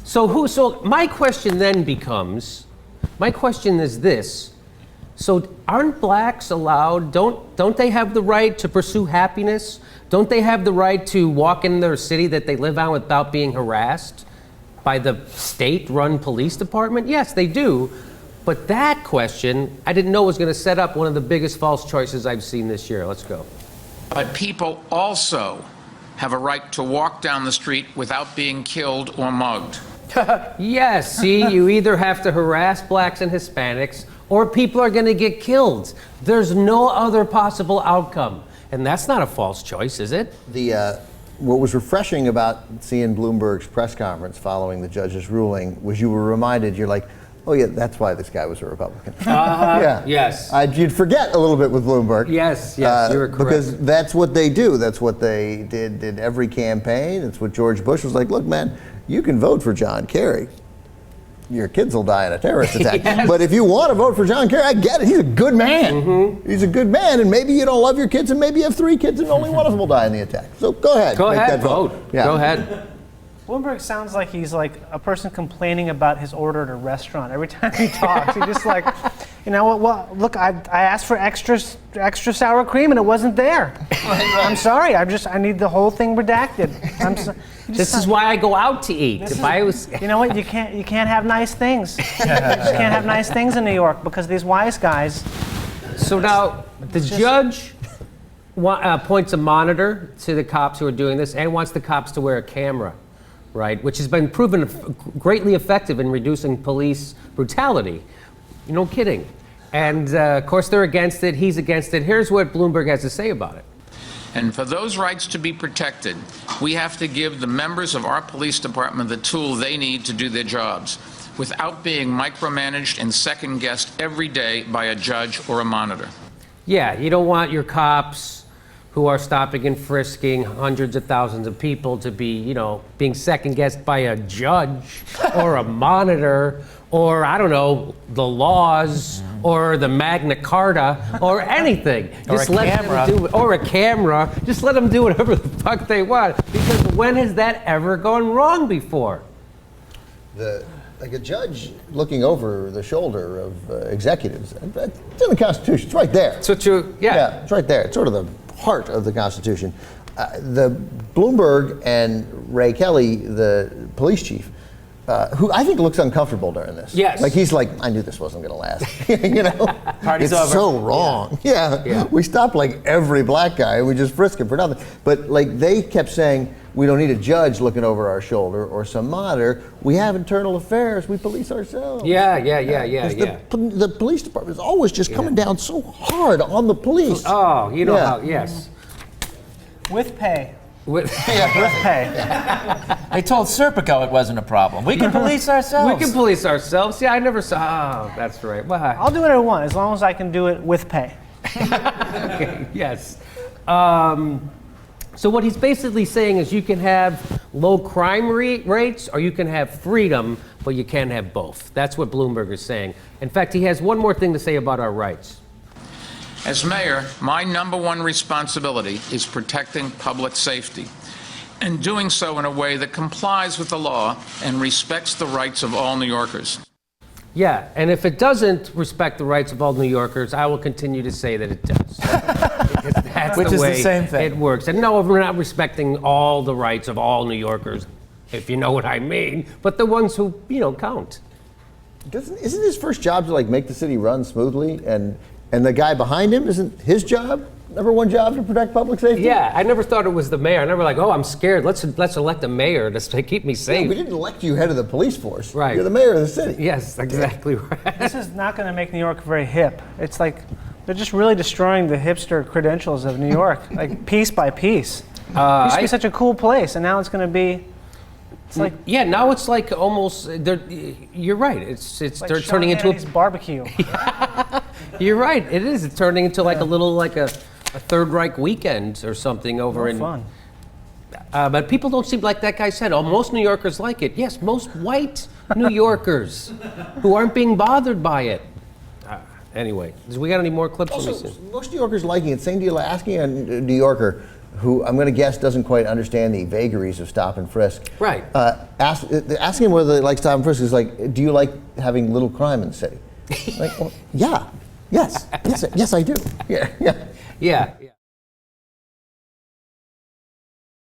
So my question then becomes, my question is this. So aren't blacks allowed, don't they have the right to pursue happiness? Don't they have the right to walk in their city that they live on without being harassed by the state-run police department? Yes, they do. But that question, I didn't know was going to set up one of the biggest false choices I've seen this year. Let's go. But people also have a right to walk down the street without being killed or mugged. Yes, see, you either have to harass blacks and Hispanics or people are going to get killed. There's no other possible outcome. And that's not a false choice, is it? What was refreshing about seeing Bloomberg's press conference following the judge's ruling was you were reminded, you're like, oh yeah, that's why this guy was a Republican. Yeah. Yes. You'd forget a little bit with Bloomberg. Yes, you were correct. Because that's what they do. That's what they did every campaign. It's what George Bush was like, look, man, you can vote for John Kerry. Your kids will die in a terrorist attack. Yes. But if you want to vote for John Kerry, I get it. He's a good man. Mm-hmm. He's a good man, and maybe you don't love your kids, and maybe you have 3 kids, and only one of them will die in the attack. So go ahead. Go make ahead, that vote. Yeah. Go ahead. Bloomberg sounds like he's like a person complaining about his order at a restaurant. Every time he talks, he just like, you know what? Well, look, I asked for extra sour cream and it wasn't there. I'm sorry. I need the whole thing redacted. This is why I go out to eat. You know what? You can't have nice things. You just can't have nice things in New York because these wise guys. So now the judge points a monitor to the cops who are doing this and wants the cops to wear a camera. Right, which has been proven greatly effective in reducing police brutality. No kidding. And of course they're against it, he's against it. Here's what Bloomberg has to say about it. And for those rights to be protected, we have to give the members of our police department the tool they need to do their jobs without being micromanaged and second-guessed every day by a judge or a monitor. Yeah, you don't want your cops who are stopping and frisking hundreds of thousands of people to be, being second-guessed by a judge or a monitor or, I don't know, the laws or the Magna Carta or anything. Just let them do it. Or a camera. Just let them do whatever the fuck they want. Because when has that ever gone wrong before? Like a judge looking over the shoulder of executives. It's in the Constitution. It's right there. So yeah, it's right there. It's sort of the heart of the Constitution. The Bloomberg and Ray Kelly, the police chief, who I think looks uncomfortable during this. Yes. Like he's like, I knew this wasn't going to last. Party's it's over. So wrong. Yeah. We stopped like every black guy. We just frisk him for nothing. But like they kept saying, we don't need a judge looking over our shoulder or some monitor. We have internal affairs. We police ourselves. Yeah. The police department is always just coming down so hard on the police. Oh, you know how, yes. With pay. With pay. They told Serpico it wasn't a problem. We can police ourselves. We can police ourselves. Yeah, I never saw. Oh, that's right. Well, I'll do what I want as long as I can do it with pay. Okay, yes. So what he's basically saying is you can have low crime rates or you can have freedom, but you can't have both. That's what Bloomberg is saying. In fact, he has one more thing to say about our rights. As mayor, my #1 responsibility is protecting public safety and doing so in a way that complies with the law and respects the rights of all New Yorkers. Yeah, and if it doesn't respect the rights of all New Yorkers, I will continue to say that it does. That's Which is way the same thing. It works. And no, we're not respecting all the rights of all New Yorkers, if you know what I mean, but the ones who, count. Isn't his first job to like make the city run smoothly, and the guy behind him, isn't his job, #1 job, to protect public safety? Yeah, I never thought it was the mayor. I never I'm scared. Let's elect a mayor to keep me safe. Yeah, we didn't elect you head of the police force. Right. You're the mayor of the city. Yes, exactly right. This is not going to make New York very hip. It's like they're just really destroying the hipster credentials of New York, like piece by piece. It used to be such a cool place, and now it's going to be. It's like now it's like almost. You're right. It's like they're turning into a barbecue. You're right. It is. It's turning into like a little like a Third Reich weekend or something over in. Fun. But people don't seem like that guy said. Oh, most New Yorkers like it. Yes, most white New Yorkers who aren't being bothered by it. Anyway, we got any more clips? Also, most New Yorkers liking it. Same deal asking a New Yorker who I'm going to guess doesn't quite understand the vagaries of stop and frisk. Right. Asking him whether they like stop and frisk is like, do you like having little crime in the city? Like, well, yeah, yes, I do. Yeah. Yeah.